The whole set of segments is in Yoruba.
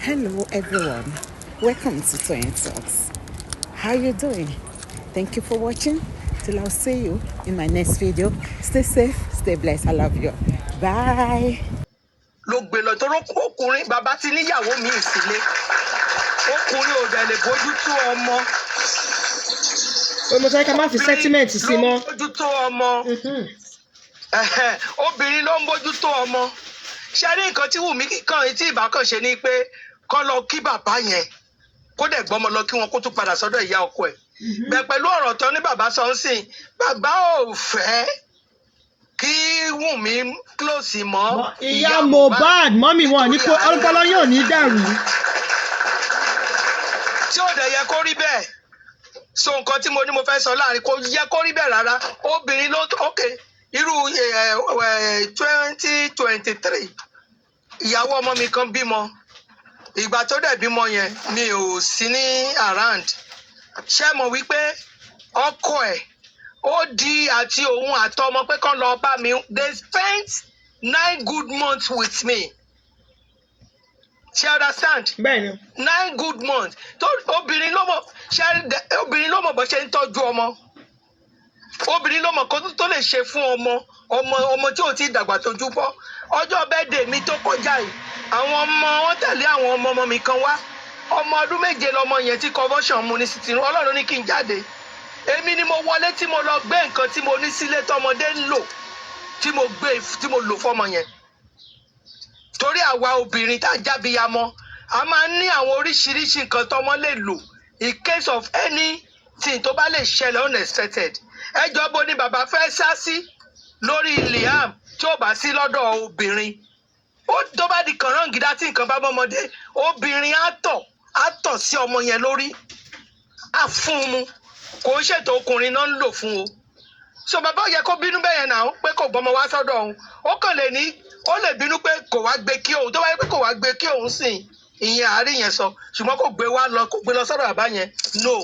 Hello everyone, welcome to Toyeen Talks. How you doing? Thank you for watching. Till I'll see you in my next video. Stay safe, stay blessed. I love you. Bye. Ló gbé lọ tó ọkùnrin bàbá ti níyàwó mi sílé ọkùnrin ò dẹ̀ lè bójú tó ọmọ. Mo sọ ká má fi sentiment sí mọ́. Ló ń bójú tó ọmọ. Obìnrin ló ń bójú tó ọmọ. Ṣé ní nǹkan tí Wùmí kan tí ìbákan ṣe ni pé kán lọ kí bàbá yẹn kó dẹ̀ gbọ́mọ lọ kí wọn kó tún padà sọ́dọ̀ ìyá ọkọ ẹ̀. Bẹ́ẹ̀ pẹ̀lú ọ̀rọ̀ tán ní bàbá sọ ń sìn bàbá ò fẹ́ kí Wùmí close mọ́ ìyá Mohbad mọ́mì wọn ní kó ọpọlọ yóò ní dàrú. Tí ò dẹ̀ yẹ kó rí bẹ́ẹ̀ so nǹkan tí mo ní mo fẹ́ sọ láàrin kò yẹ kó rí bẹ́ẹ̀ rárá obìnrin ló ok irú 2023 ìyàwó ọmọ mi kan bímọ ìgbà tó dẹ̀ bímọ yẹn mi ò sí ní around ṣé mo wí pé ọkọ ẹ̀ ó di àti òun àtọmọ pé kán lọ bá mi they spent 9 good months with me ṣé understand. Bẹ́ẹ̀ni. 9 good months tó obìnrin ló mọ̀ bó ṣe ń tọ́jú ọmọ obìnrin ló mọ̀ kó tó lè ṣe fún ọmọ tí ò ti dàgbà tójú bọ́ ọjọ́ bẹ́ẹ̀dẹ̀ mi tó kọjá yìí àwọn ọmọ wọn tẹ̀lé àwọn ọmọ mi kan wá ọmọ ọdún 7 lọmọ yẹn tí conversion mu ní sitting Ọlọ́run ní kí n jáde èmi ni mo wọlé tí mo lọ gbé nǹkan tí mo ní sílé tọmọdé ń lò tí mo lò fọmọ yẹn torí àwa obìnrin tá a jábíyamọ a máa ń ní àwọn oríṣiríṣi nǹkan tọmọ lè lò in case of anything tó bá lè ṣẹlẹ̀ unexpected ẹjọ́ bó ni bàbá fẹ́ sá sí lórí Liam tí ó bá sí lọ́dọ̀ obìnrin ó tó bá di kànrán gidá tí nǹkan bá bọ́mọdé obìnrin á tọ̀ sí ọmọ yẹn lórí á fún un mu kò ń ṣètò ọkùnrin náà ń lò fún o so bàbá ò yẹ kó bínú bẹ́ẹ̀ yẹn náà pé kò gbọ́mọ wá sọ́dọ̀ òun ó kàn lè ní ó lè bínú pé kò wá gbé kí òun tó bá yẹ pé kò wá gbé kí òun sìn ìyẹn àárín yẹn sọ ṣùgbọ́n kò gbé lọ sọ́dọ̀ bàbá yẹn no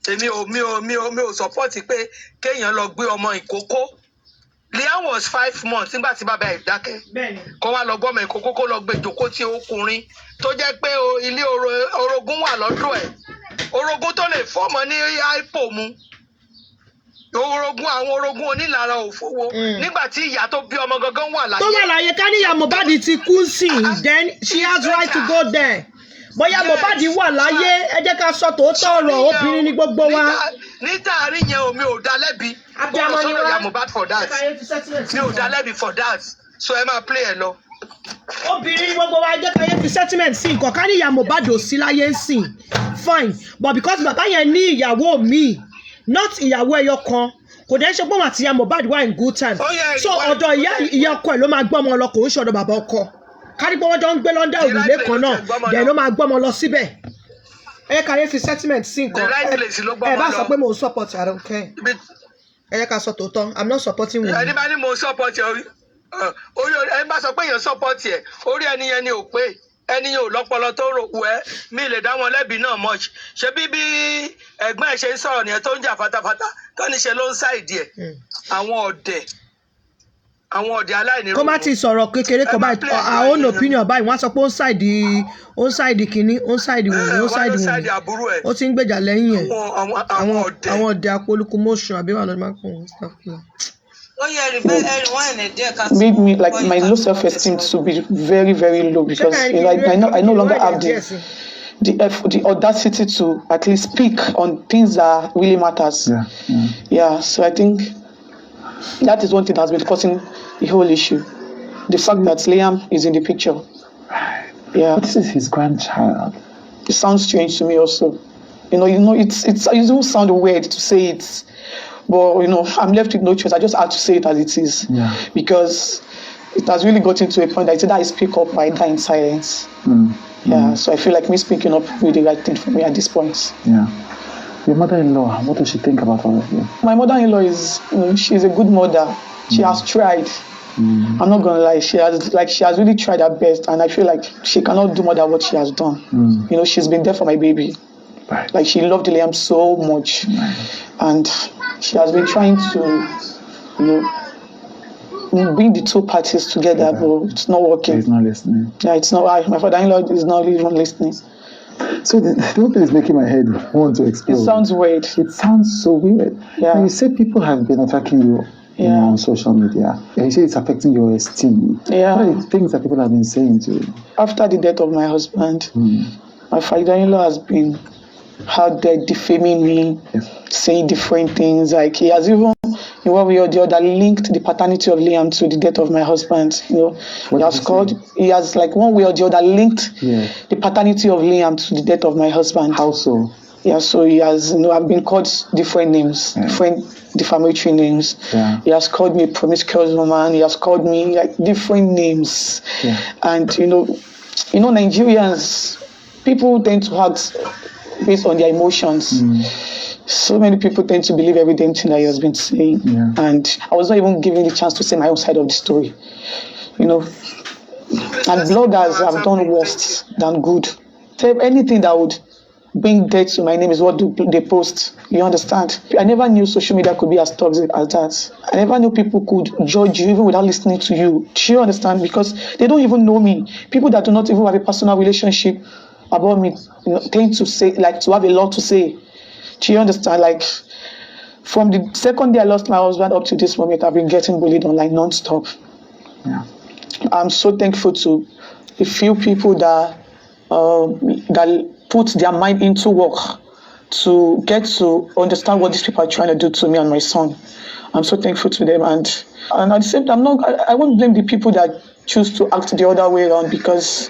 èmi ò support pé kéèyàn lọ gbé ọmọ ìkókó Liam was 5 months nígbà tí bàbá ẹ̀ dákẹ́ kó wá lọ gbọ́mọ ìkókó kó lọ gbé jòkó tí ọkùnrin tó jẹ́ pé ilé orogún wà lọ́dọ̀ ẹ̀ orogún tó lè fọ́mọ ní ipo mu àwọn orogún onílara òfowó nígbà tí ìyá tó bí ọmọ gangan wà láyé. tó wà láyé ká níyà Mohbad ti kú sí then she has right to go there bóyá Mohbad wà láyé ẹ jẹ́ ká sọ tòótọ́ ọ̀rọ̀ obìnrin ní gbogbo wa. nítorí yẹn omi ò dá lẹ́bi abiyamọ ni wá Mohbad for that mi ò dá lẹ́bi for that so ẹ máa play ẹ lọ. obìnrin ní gbogbo wa ẹ jẹ́ ká yẹ fi settlement sí nǹkan ká níyà Mohbad ò sí láyé ń sìn fine but because bàbá yẹn ní ìyàwó mi not ìyàwó ẹyọ kan kò dẹ́ ṣe gbọ́n àti ìyá Mohbad wà in good time so ọ̀dọ̀ ìyá ọkọ ẹ̀ ló máa gbọ́mọ lọ kò ń ṣọ̀dọ̀ bàbá ọkọ kárí pé wọ́n jọ ń gbé lọ́ndà òrùlé kan náà dẹ̀ ló máa gbọ́mọ lọ síbẹ̀ ẹ ká yẹ fi settlement sí nǹkan ẹ bá sọ pé mo support I don't care ẹ yẹ ká sọ tòótọ́ I'm not supporting women. ẹni bá ní mo support ẹ orí ẹni bá sọ pé èèyàn support ẹ orí ẹni yẹn ni ò pé ẹni yẹn ò lọ́pọlọ tó rò wẹ́ mi lè dá wọn lẹ́bi náà much ṣe bí ẹ̀gbọ́n ẹ̀ ṣe ń sọ̀rọ̀ nìyẹn tó ń jà fatafata tó ní ṣe ló ń ṣàìdí ẹ̀ àwọn ọ̀dẹ̀ aláìní. kó má ti sọ̀rọ̀ kékeré kan báyìí our own opinion báyìí wọ́n á sọ pé ó ń ṣàìdì kínní ó ń ṣàìdì wòye ó ń ṣàìdì wòye ó ti ń gbèjà lẹ́yìn ẹ̀ àwọn ọ̀dẹ̀ apolúkú motion àbí wà lọ́dún máa ń pọ̀ wọ́n made me like my low self-esteem to be very, very low because I no longer have the audacity to at least speak on things that really matters. Yeah. So I think that is one thing that has been causing the whole issue. The fact that Liam is in the picture. Yeah. But this is his grandchild. It sounds strange to me also. It don't sound weird to say it. But, I'm left with no choice. I just have to say it as it is. Yeah. Because it has really gotten to a point that either I speak up or I die in silence. So I feel like me speaking up will be the right thing for me at this point. Yeah. Your mother-in-law, what does she think about all of you? My mother-in-law is, she's a good mother. She has tried. I'm not going to lie. She has really tried her best. And I feel like she cannot do more than what she has done. She's been there for my baby. Right. Like she loved Liam so much. And she has been trying to, bring the two parties together, but it's not working. He's not listening. Yeah, it's not. My father-in-law is not even listening. So the whole thing is making my head want to explode. It sounds weird. It sounds so weird. Yeah. And you say people have been attacking you, on social media. And you say it's affecting your esteem. Yeah. What are the things that people have been saying to you? After the death of my husband, my father-in-law has been out there defaming me, saying different things. Like he has even, in one way or the other, linked the paternity of Liam to the death of my husband. He has like one way or the other linked the paternity of Liam to the death of my husband. How so? Yeah, so he has, I've been called different names, different defamatory names. Yeah. He has called me a promiscuous woman. He has called me like different names. Yeah. And Nigerians, people tend to act based on their emotions. So many people tend to believe every damn thing that he has been saying. Yeah. And I was not even given the chance to say my own side of the story. And bloggers have done worse than good. So anything that would bring death to my name is what they post. You understand? I never knew social media could be as toxic as that. I never knew people could judge you even without listening to you. Do you understand? Because they don't even know me. People that do not even have a personal relationship about me, claim to say, like, to have a lot to say. Do you understand? Like, from the second day I lost my husband up to this moment, I've been getting bullied online non-stop. Yeah. I'm so thankful to the few people that put their mind into work to get to understand what these people are trying to do to me and my son. I'm so thankful to them, and at the same time, I won't blame the people that choose to act the other way around, because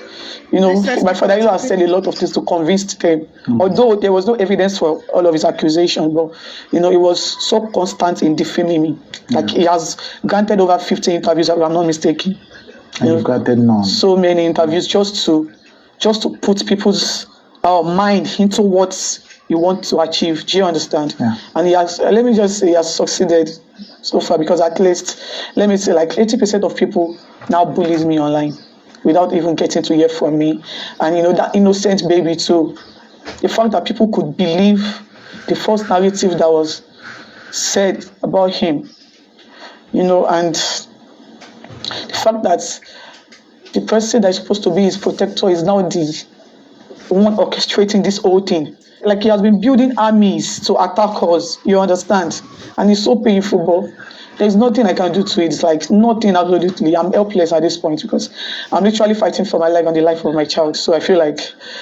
my father-in-law has said a lot of things to convince them. Although there was no evidence for all of his accusations, but he was so constant in defaming me. Like he has granted over 50 interviews, if I'm not mistaken. And you've granted none. So many interviews just to put people's mind into what you want to achieve. Do you understand? Yeah. And he has, let me just say, he has succeeded so far, because at least, let me say, like 80% of people now bullies me online without even getting to hear from me. And that innocent baby too. The fact that people could believe the false narrative that was said about him, and the fact that the person that is supposed to be his protector is now the one orchestrating this whole thing. Like he has been building armies to attack us, you understand? And it's so painful, but there's nothing I can do to it. It's like nothing, absolutely. I'm helpless at this point, because I'm literally fighting for my life and the life of my child. So I feel like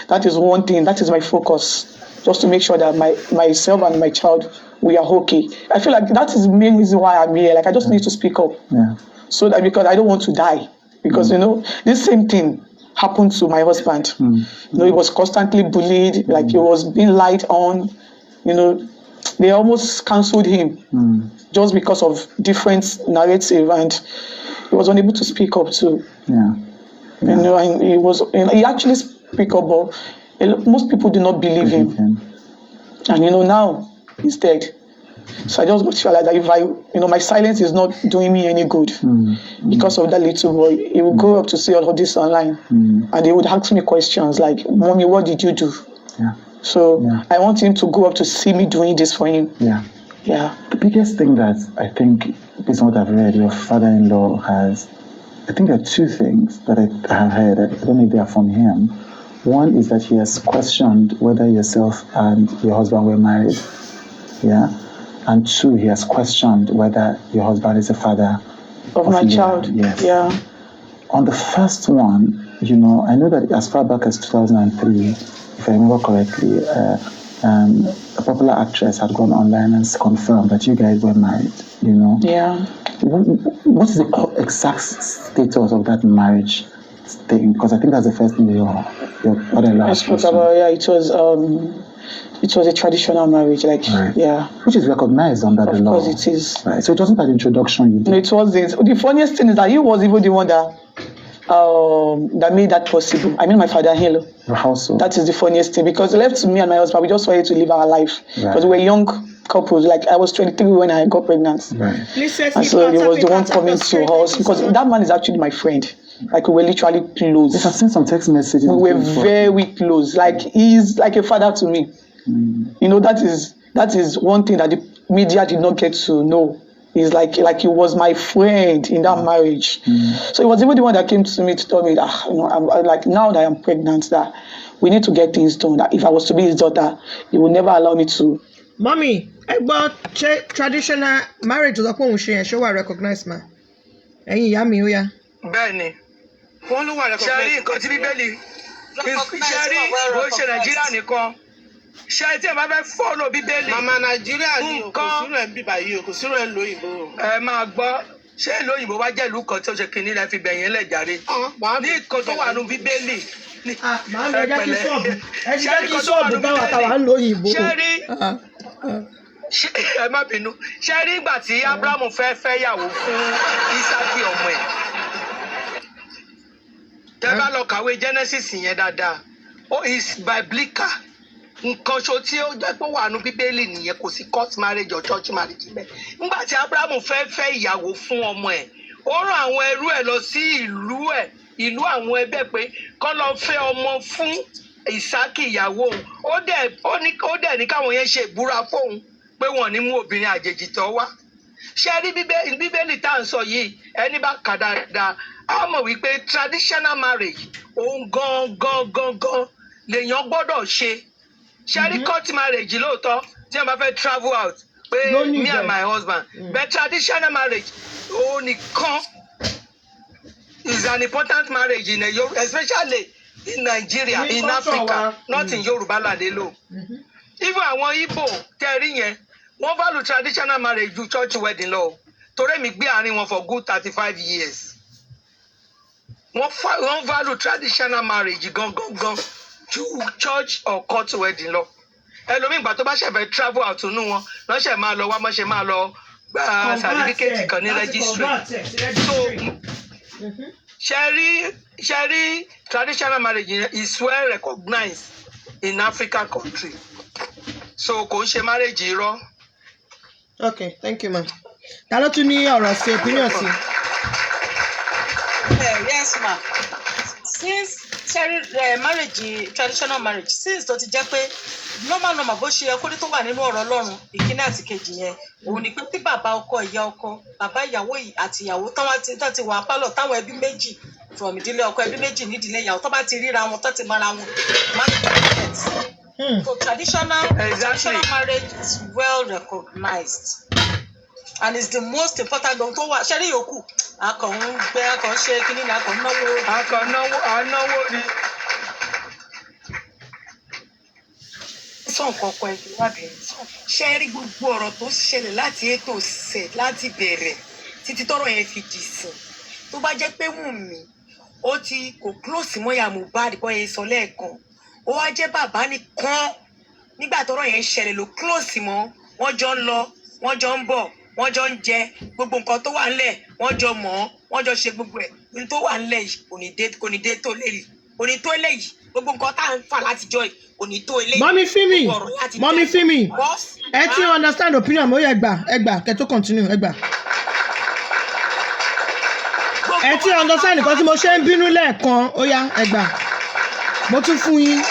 that is one thing, that is my focus, just to make sure that myself and my child, we are okay. I feel like that is the main reason why I'm here. Like I just need to speak up. Yeah. So that, because I don't want to die. Because, this same thing happened to my husband. He was constantly bullied, like he was being lied on. They almost cancelled him just because of different narrative, and he was unable to speak up too. Yeah. And he actually speak up, but most people do not believe him. And now he's dead. So I just got to realize that if my silence is not doing me any good, because of that little boy, he would grow up to see all of this online, and he would ask me questions like, "Mommy, what did you do?" Yeah. So I want him to grow up to see me doing this for him. Yeah. Yeah. The biggest thing that I think, based on what I've read, your father-in-law has, I think there are two things that I have heard. I don't know if they are from him. One is that he has questioned whether yourself and your husband were married. Yeah. And two, he has questioned whether your husband is the father of my child. Yes. Yeah. On the first one, I know that as far back as 2003, if I remember correctly, a popular actress had gone online and confirmed that you guys were married. Yeah. What is the exact status of that marriage thing? Because I think that's the first thing your father-in-law spoke about. Yeah, it was a traditional marriage, right. Yeah. Which is recognized under the law. Of course it is. Right. So it wasn't an introduction you did. No, it wasn't. The funniest thing is that he was even the one that made that possible. I mean, my father-in-law. How so? That is the funniest thing, because left to me and my husband, we just wanted to live our life. Because we were young couples. Like I was 23 when I got pregnant. Right. And so he was the one coming to us, because that man is actually my friend. Like we were literally close. Yes, I've seen some text messages. We were very close. Like he's like a father to me. That is one thing that the media did not get to know. He's like he was my friend in that marriage. So he was even the one that came to me to tell me that, you know, I'm like, now that I'm pregnant, that we need to get things done. That if I was to be his daughter, he would never allow me to. Mommy, but traditional marriage is upon she show I recognize ma. Ẹ̀yin ìyá mi ó yá. Bẹ́ẹ̀ni. Wọ́n ló wà lẹ́kọ̀ọ́. Ṣé rí nǹkan tí Bíbélì? Ṣé rí bó ṣe Nàìjíríà nìkan? Ṣé tí ẹ bá fẹ́ fọ́lọ̀ Bíbélì? Màmá Nàìjíríà ni kò sírò ẹ̀ ń bíbà yìí o, kò sírò ẹ̀ ń lo òyìnbó. Ẹ máa gbọ́, ṣé ìlú òyìnbó wá jẹ́ ìlú kan tí ó ṣe kìíní rẹ̀ fi bẹ̀yẹn lẹ̀ jàre? Ní nǹkan tó wà nù Bíbélì. Màá lọ jẹ́ kí sọ́ọ̀bù. Ẹ ṣe jẹ́ kí sọ́ọ̀bù táwa ń lo òyìnbó. Ṣé rí? Ẹ má bínú. Ṣé rí ìgbà tí Ábúráhámù fẹ́ yàwó fún Ísákì ọmọ ẹ̀? Tẹ́ bá lọ kàwé Genesis yẹn dáadáa, ó is biblical. Nǹkan ṣo tí ó jẹ́ pé wà nù Bíbélì nìyẹn, kò sí court marriage or church marriage bẹ́ẹ̀. Nígbà tí Ábúráhámù fẹ́ ìyàwó fún ọmọ ẹ̀, ó rán àwọn ẹrú ẹ̀ lọ sí ìlú àwọn ẹbẹ̀ pé kó lọ fẹ́ ọmọ fún Ísákì ìyàwó òun. Ó dẹ̀ ní káwọn yẹn ṣe ìbúra fóun pé wọ́n ní mú obìnrin àjèjì tó wá. Ṣé rí Bíbélì tá à ń sọ yìí, ẹni bá kà dáadáa, a mọ̀ wípé traditional marriage òun gan lèèyàn gbọ́dọ̀ ṣe. Ṣé rí court marriage lóòótọ́ tí wọ́n bá fẹ́ travel out pé me and my husband, but traditional marriage òun nìkan is an important marriage in especially in Nigeria, in Africa, not in Yoruba land alone. Even àwọn Igbo tẹ́rí yẹn, wọ́n value traditional marriage ju church wedding lọ. Torí mi gbé àárín wọn for good 35 years. Wọ́n value traditional marriage gan ju church or court wedding lọ. Ẹlòmíì ìgbà tó bá ṣẹ̀fẹ̀ travel out nínú wọn, lọ́sẹ̀ máa lọ wá mọ́ṣẹ́ máa lọ gba certificate kan ní registry. So ṣe rí traditional marriage is well recognized in African country. So kò ń ṣe marriage irọ́. Okay, thank you ma. Ta ló tún ní ọ̀rọ̀ sí opinion sí? Yes ma. Since marriage, traditional marriage, since tó ti jẹ́ pé normal bó ṣe yẹ kó ní tó wà nínú ọ̀rọ̀ Ọlọ́run ìkíní àti kejì yẹn, òun ni pé tí bàbá ọkọ ìyá ọkọ, bàbá ìyàwó àti ìyàwó tán ti wà pálọ̀ táwọn ẹbí méjì from ìdílé ọkọ ẹbí méjì nídìílé ìyàwó tó bá ti ríra wọn tó ti mọ́ra wọn so traditional marriage is well recognized and it's the most important ohun tó wà ṣẹ́rí yòókù akàn ṣe kínní ni akàn náwó ni. sọ nǹkan kan ẹgbẹ́ wábìrin ṣe rí gbogbo ọ̀rọ̀ tó ṣẹlẹ̀ láti ètò ṣẹ̀ láti bẹ̀rẹ̀ títí tọ́rọ̀ yẹn fi dì sí tó bá jẹ́ pé Wùnmí ó ti kò close mọ́ ìyá Mohbad bọ́ yẹn sọ lẹ́ẹ̀kan ó wá jẹ́ bàbá nìkan nígbà tọ́rọ̀ yẹn ṣẹlẹ̀ ló close mọ́ wọ́n jọ ń lọ wọ́n jọ ń bọ̀ wọ́n jọ ń jẹ gbogbo nǹkan tó wà ńlẹ̀ wọ́n jọ mọ̀ wọ́n jọ ṣe gbogbo ẹ̀ ní tó wà ńlẹ̀ yìí kò ní dé tó léyìí kò ní tó léyìí gbogbo nǹkan tá à ń fà látijọ́ yìí kò ní tó eléyìí. Mọ́mí Fímì ẹ ti understand opinion mo yẹ ẹgbà kẹ́ tó continue ẹgbà. Ẹ ti understand nǹkan tí mo ṣe ń bínú lẹ́ẹ̀kan ó yá ẹgbà mo tún fún yín.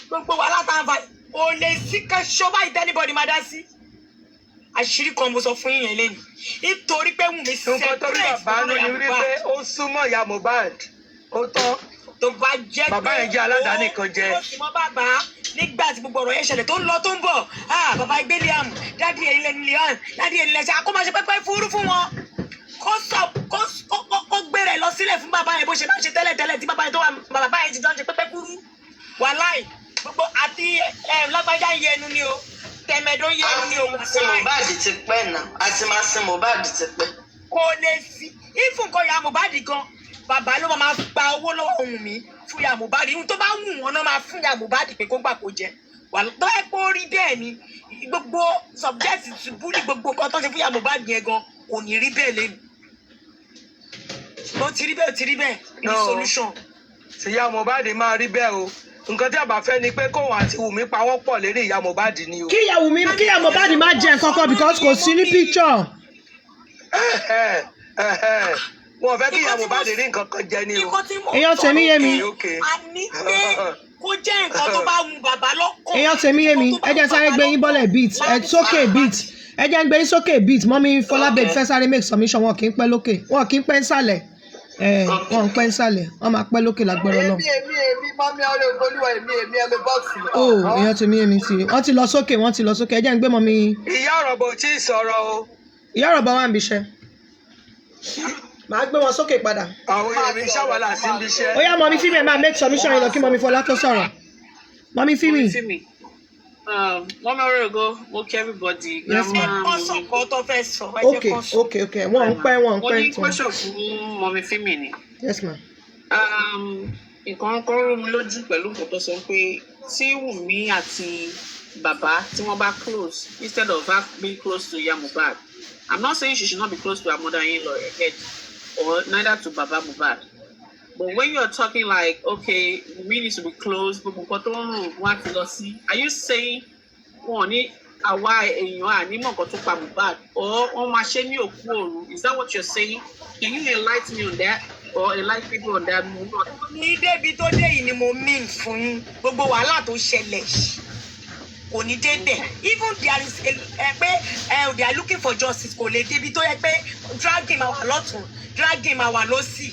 Gbogbo wa látàǹfà ò lè sí ká ṣọ́bà ìdánibọ̀dì máa dá sí. Àṣírí kan mo sọ fún yín yẹn lẹ́nu nítorí pé Wùnmí nǹkan tó rí bàbá ló ní wípé ó súnmọ́ ìyá Mohbad ó tán tó bá jẹ́ pé bàbá yẹn jẹ́ aládàáni kan jẹ́. ó sì mọ́ bàbá nígbà tí gbogbo ọ̀rọ̀ yẹn ṣẹlẹ̀ tó ń lọ tó ń bọ̀ bàbá ẹgbẹ́ Liam dádì ẹ̀yìn lẹ́nu Liam dádì ẹ̀yìn lẹ́sẹ̀ akó máa ṣe pẹ́pẹ́ fúrú fún wọn kó gbé rẹ̀ lọ sílẹ̀ fún bàbá yẹn bó ṣe máa ṣe tẹ́lẹ̀ tí bàbá yẹn tó wà bàbá yẹn ti dán ṣe pẹ́pẹ́ fúrú wàláì gbogbo àti lágbájá yẹnu ni o tẹ̀mẹ̀dọ́ yẹnu ni o. àti Mohbad ti pẹ́ náà àti máa sin Mohbad ti pẹ́. kò lè sí ìfúnkọ́ ya Mohbad gan bàbá ló máa gba owó lọ́wọ́ Wùnmí fún ya Mohbad ihun tó bá wù wọ́n náà máa fún ya Mohbad pé kó gbà kó jẹ wà tó ẹ kó rí bẹ́ẹ̀ ni gbogbo subject to bully gbogbo nǹkan tó ṣe fún ya Mohbad yẹn gan kò ní rí bẹ́ẹ̀ lẹ́nu ó ti rí bẹ́ẹ̀ ní solution. ìyá Mohbad máa rí bẹ́ẹ̀ o nǹkan tí a bá fẹ́ ni pé kóun àti Wùnmí pawọ́ pọ̀ lérí ìyá Mohbad ni o. kíyà Mohbad má jẹ kankan because kò sí ní picture. wọn fẹ́ kí ìyá Mohbad rí nǹkan kan jẹ ni o. èèyàn tèmi yé mi. a ní pé kó jẹ́ nǹkan tó bá wù bàbá lọ́kàn. èèyàn tèmi yé mi ẹ jẹ́ sáré gbé yín bọ́lẹ̀ beat ẹ sókè beat ẹ jẹ́ gbé yín sókè beat mọ́mí Fọlábẹ́ fẹ́ sáré make submission wọn kì í pẹ́ lókè wọn kì í pẹ́ nsàlẹ̀ wọn ń pẹ́ nsàlẹ̀ wọn máa pẹ́ lókè lágbára náà. èmi mọ́mí ọ̀rẹ́ ògbólúwa èmi ẹlẹ́ bọ́ọ̀sì. ó èèyàn tèmi yé mi sí wọ́n ti lọ sókè ẹ jẹ́ gbé mọ́mí. ìyá ọ̀rọ̀ bò tí ì sọ̀rọ̀ o. ìyá ọ̀rọ̀ bá wà ń bíṣẹ́ màá gbé wọn sókè padà. àwọn èmi ṣàwálà sí ibi iṣẹ́. ó yá mọ́mí fíìmù ẹ̀ máa make submission yìí lọ kí mọ́mí Fọlá tó sọ̀rọ̀ mọ́mí fíìmù. Mọ́mí ọ̀rẹ́ ògo mo kí everybody. wọ́n sọ̀kọ́ tó fẹ́ sọ. ok wọ́n ń pẹ́ mo ní question fún mọ́mí fíìmù ni. yes ma. nǹkan kan rú mi lójú pẹ̀lú nǹkan tó sọ pé tí Wùmí àti bàbá tí wọ́n bá close instead of her being close to Iya Mohbad. I'm not saying she should not be close to her mother-in-law again, or neither to Baba Mohbad. But when you're talking like, okay, we need to be close, are you saying, is that what you're saying? Can you enlighten me on that? Or enlighten people on that? Ní débi tó dé yìí ni mo mean fún gbogbo wàhálà tó ṣẹlẹ̀ kò ní débẹ̀. Even there is they are looking for justice kò lè débi tó yẹ pé dragging máa wà lọ́tún dragging máa wà lọ́sì.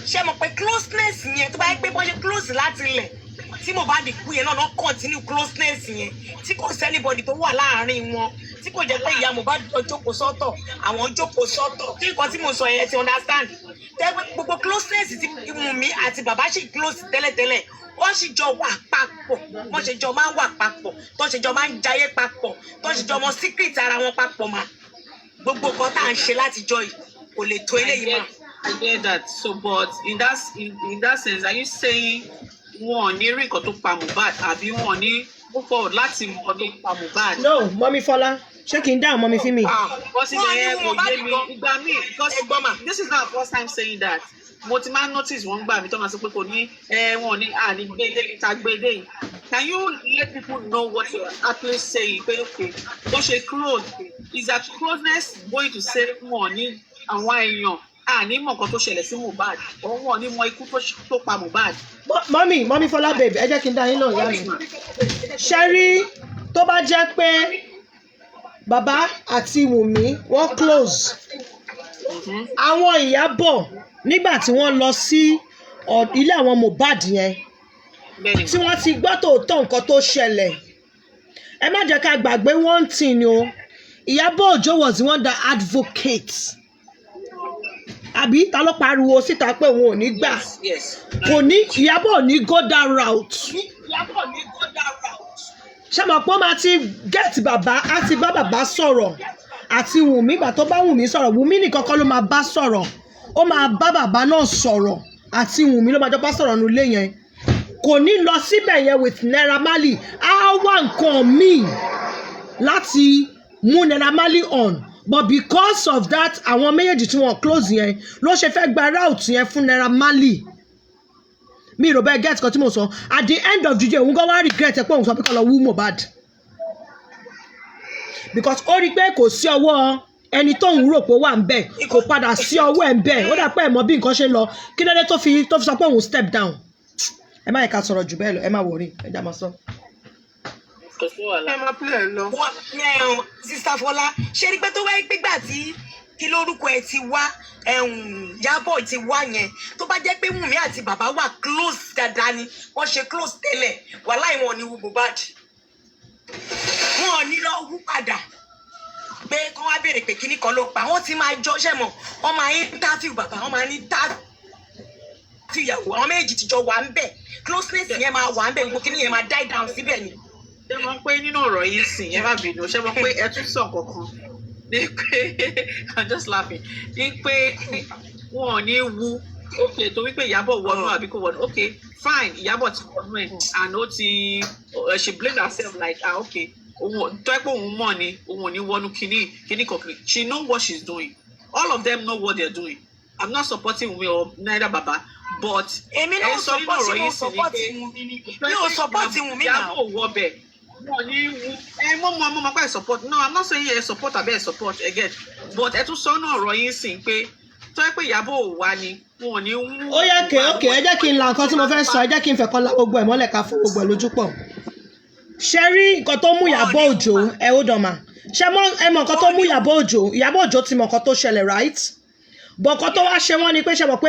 Ṣé mo pé closeness yẹn tó bá yẹ pé bọ́n ṣe close láti ilẹ̀ tí mo bá di kú yẹn náà continue closeness yẹn tí kò sí anybody tó wà láàárín wọn tí kò jẹ́ pé Ìyá Mohbad jókòó sọ́tọ̀ àwọn jókòó sọ́tọ̀ kí nǹkan tí mo sọ yẹn ti understand. Tẹ́gbẹ́ gbogbo closeness tí Wùmí àti bàbá ṣì close tẹ́lẹ̀tẹ́lẹ̀ wọ́n sì jọ wà papọ̀ wọ́n ṣe jọ máa ń wà papọ̀ tó ṣe jọ máa ń jayé papọ̀ tó ṣe jọ mọ secret ara wọn papọ̀ mà gbogbo nǹkan tá à ń ṣe látijọ́ yìí kò lè tó eléyìí mà. I get that. So, but in that sense, are you saying one ní rí nǹkan tó pa Mohbad àbí one ní move forward láti nǹkan tó pa Mohbad? No, Mọ́mí Fọlá, ṣé kí n dáhùn Mọ́mí Fíìmì? Because this is not the first time saying that. Mo ti máa notice wọ́n gbà mí tó máa sọ pé kò ní wọn ní àní gbédé ìta gbédé yìí. Can you let people know what you're actually saying? Pé okay, bó ṣe close, is that closeness going to say wọn ní àwọn èèyàn àní mọ̀ nǹkan tó ṣẹlẹ̀ sí Mohbad or wọn ní mọ ikú tó pa Mohbad? Mọ́mí Fọlá babe, ẹ jẹ́ kí n dá yín lóhùn ìyá mi. Ṣé rí tó bá jẹ́ pé bàbá àti Wùmí wọ́n close? Àwọn Ìyábọ̀ nígbà tí wọ́n lọ sí ilé àwọn Mohbad yẹn tí wọ́n ti gbọ́ tòótọ́ nǹkan tó ṣẹlẹ̀ ẹ má jẹ́ ká gbàgbé one thing o Ìyábọ̀ Òjó was the one that advocate àbí ta ló pariwo síta pé òun ò ní gbà kò ní Ìyábọ̀ ò ní go that route ṣé mo pọ́n máa ti get bàbá á ti bá bàbá sọ̀rọ̀ àti Wùmí ìgbà tó bá Wùmí sọ̀rọ̀ Wùmí nìkan kọ́ ló máa bá sọ̀rọ̀ ó máa bá bàbá náà sọ̀rọ̀ àti Wùmí ló máa jọ bá sọ̀rọ̀ nílé yẹn kò ní lọ síbẹ̀ yẹn with Naira Marley á wá nǹkan míì láti mú Naira Marley on but because of that àwọn méjèèjì tí wọ́n close yẹn ló ṣe fẹ́ gba route yẹn fún Naira Marley mi ò bẹ́ẹ̀ get kan tí mo sọ at the end of the day òun gan wá regret ẹ pé òun sọ pé kọ́ lọ wú Mohbad because ó rí i pé kò sí ọwọ́ ẹni tó ń rò pé ó wà ń bẹ̀ kò padà sí ọwọ́ ẹ̀ ń bẹ̀ ó dà pé ẹ̀ mọ̀ bí nǹkan ṣe ń lọ kí lóde tó fi sọ pé òun step down ẹ má yẹ ká sọ̀rọ̀ jù bẹ́ẹ̀ lọ ẹ má wọrí ẹ já máa sọ. ẹ máa pílẹ̀ lọ. Sister Fọlá ṣe rí pé tó wáyé gbígbà tí kí lórúkọ ẹ ti wá Ìyábọ̀ ti wá yẹn tó bá jẹ́ pé Wùmí àti bàbá wà close dáadáa ni wọ́n ṣe close tẹ́lẹ̀ wàláhì wọn ò ní wú Mohbad wọn ò ní lọ wú padà pé kán wá béèrè pé kíní kan ló pa wọ́n ti máa jọ ṣẹ̀mọ̀ wọ́n máa ń interview bàbá wọ́n máa ń interview ìyàwó àwọn méjì ti jọ wà ń bẹ̀ closeness yẹn máa wà ń bẹ̀ gbogbo kíní yẹn máa die down síbẹ̀ ni. ṣé mo pé nínú ọ̀rọ̀ yìí sìn ẹ má bínú ṣé mo pé ẹ tún sọ kankan ní pé I'm just laughing ní pé wọn ò ní wú okay torí pé Ìyábọ̀ wọnú àbí kò wọnú okay fine Ìyábọ̀ ti wọnú ẹ̀ and ó ti she blamed herself like okay òun tó ẹ pé òun mọ̀ ni òun ò ní wọnú kíní kankan she know what she's doing all of them know what they're doing I'm not supporting Wunmi or neither Baba but èmi náà support Wunmi ni mi ò support Wunmi náà Ìyábọ̀ wọ bẹ̀ wọn ní wú mo mọ̀ pé support no I'm not saying ẹ support abẹ́ ẹ support again but ẹ tún sọ náà ọ̀rọ̀ yín sìn pé tó yẹ pé Ìyábọ̀ ò wá ni wọn ò ní wú. ó yẹ kè ẹ jẹ́ kí n la nǹkan tí mo fẹ́ sọ ẹ jẹ́ kí n fẹ́ kọ́ la gbogbo ẹ̀ mọ́lẹ̀ ká fún gbogbo ẹ̀ lójú pọ̀. ṣe rí nǹkan tó mú Ìyábọ̀ Òjó ẹ ó dàn mà ṣe ẹ mọ nǹkan tó mú Ìyábọ̀ Òjó ti mọ nǹkan tó ṣẹlẹ̀ right but nǹkan tó wá ṣe wọ́n ni pé ṣe mọ̀ pé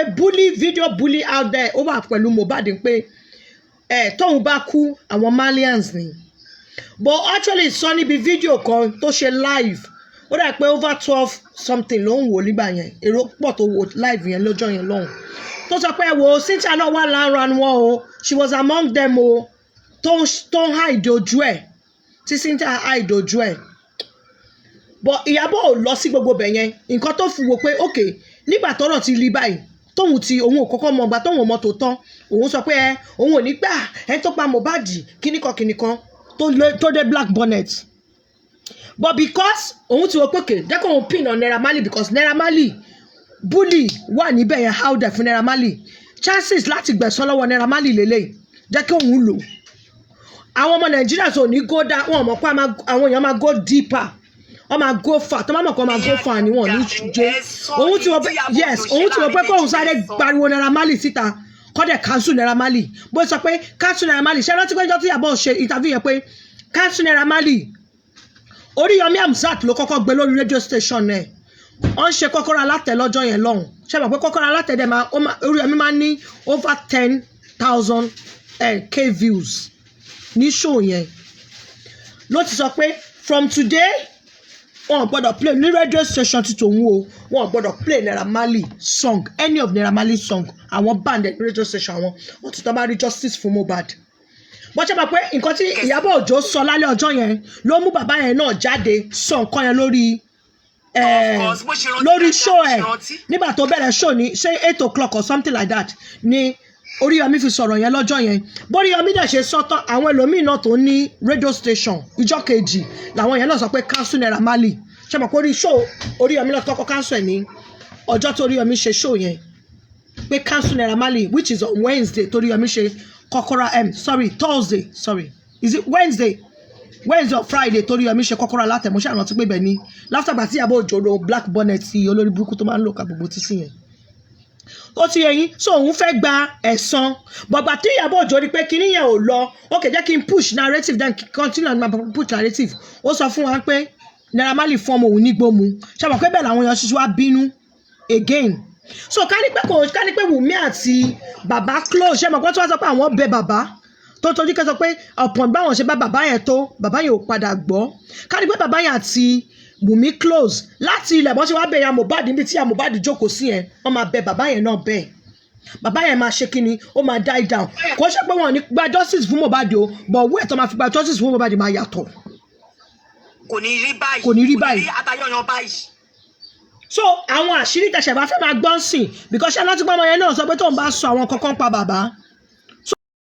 video bully out there ó wà pẹ̀lú Mohbad pé tóun bá kú àwọn Malians ni but actually sọ níbi fídíò kan tó ṣe live ó dà pé over 12 something ló ń wò nígbà yẹn èrò pọ̀ tó wò live yẹn lọ́jọ́ yẹn lọ́hùn tó sọ pé wo Cynthia náà wà lára wọn o she was among them o tó ń hide ojú ẹ̀ tí Cynthia hide ojú ẹ̀ but Ìyábọ̀ ò lọ sí gbogbo bẹ̀ yẹn nǹkan tó fi wò pé ok nígbà tọ́rọ̀ ti rí báyìí tóun ti òun ò kọ́kọ́ mọ̀ gbà tóun ò mọ̀ tó tán òun sọ pé òun ò ní gbà ẹ tó pa Mohbad kíníkan tó dé black bonnet but because òun ti wọ pé kè jẹ́ kó òun pin on Naira Marley because Naira Marley bully wà níbẹ̀ yẹn how dẹ̀ fún Naira Marley chances láti gbẹ̀san lọ́wọ́ Naira Marley lélẹ̀ jẹ́ kí òun lò àwọn ọmọ Nàìjíríà tó ní go down wọn mọ̀ pé àwọn èèyàn máa go deeper wọ́n máa go far tó máa mọ̀ kó máa go far ni wọ́n ní jẹ́ òun ti wọ pé yes òun ti wọ pé kóun sáré pariwo Naira Marley síta kọ́dẹ̀ cancel Naira Marley bó sọ pé cancel Naira Marley ṣé rántí pé ìjọ tí Ìyábọ̀ ṣe interview yẹn pé cancel Naira Marley Oríyọmí Hamzat ló kọ́kọ́ gbé lórí radio station ẹ̀ wọ́n ṣe Kọ́kọ́rọ́ Alátẹ lọ́jọ́ yẹn lọ́hùn ṣe mọ̀ pé Kọ́kọ́rọ́ Alátẹ dẹ̀ Oríyọmí máa ń ní over 10,000 k views ní show yẹn ló ti sọ pé from today wọn gbọ́dọ̀ play ní radio station ti tòun o wọn gbọ́dọ̀ play Naira Marley song any of Naira Marley song àwọn band ní radio station wọn ti tọ́ bá rí justice fún Mohbad bó ṣe mọ̀ pé nǹkan tí Ìyábọ̀ Òjó sọ lálẹ́ ọjọ́ yẹn ló mú bàbá yẹn náà jáde sọ nǹkan yẹn lórí show ẹ̀ nígbà tó bẹ̀rẹ̀ show ní ṣé 8 o'clock or something like that ni Oríyọmí fi sọ̀rọ̀ yẹn lọ́jọ́ yẹn bóríyọmí dẹ̀ ṣe sọ́tọ̀ àwọn ẹlòmíín náà tó ní radio station ìjọ kejì làwọn yẹn náà sọ pé cancel Naira Marley ṣe mọ̀ pé orí show Oríyọmí náà kọ́kọ́ cancel ẹ̀ ní ọjọ́ tó Oríyọmí ṣe show yẹn pé cancel Naira Marley which is on Wednesday tó Oríyọmí ṣe Kọ́kọ́rọ́ Thursday is it Wednesday or Friday tó Oríyọmí ṣe Kọ́kọ́rọ́ Alátẹ mo ṣàrántí tí pé bẹ́ẹ̀ ni látàgbà tí Ìyábọ̀ Òjó lo black bonnet olórí burúkú tó máa ń lò ká gbogbo títí yẹn ó ti yẹyin so òun fẹ́ gba ẹ̀san bọ̀gbà tí Ìyábọ̀ Òjó rí pé kinní yẹn ò lọ ok jẹ́ kí n push narrative then continue and push narrative ó sọ fún wa pé Naira Marley fún ọmọ òun ní gbómu ṣàbọ̀ pé bẹ́ẹ̀ làwọn èèyàn ṣiṣẹ́ wá bínú again so ká ní pé Wùmí àti bàbá close ṣe mọ̀ pé tí wọ́n sọ pé àwọn bẹ bàbá tó tojú kẹ́ sọ pé ọ̀pọ̀ báwọn ṣe bá bàbá yẹn tó bàbá yẹn ò padà gbọ́ ká ní pé bàbá yẹn àti Wùmí close láti ilẹ̀ bọ́n ṣe wá bẹ ya Mohbad níbi tí ya Mohbad jókòó sí yẹn wọ́n máa bẹ bàbá yẹn náà bẹ́ẹ̀ bàbá yẹn máa ṣe kíni ó máa die down kò ṣe pé wọn ò ní gba justice fún Mohbad o but owó ẹ̀tọ́ máa fi gba justice fún Mohbad máa yàtọ̀ kò ní rí báyìí àtàyọ̀yàn báyìí. so àwọn àṣírí tẹ̀sẹ̀ bá fẹ́ máa gbọ́n sìn because ṣé láti gbọ́ ọmọ yẹn náà sọ pé tóun bá sọ àwọn kankan pa bàbá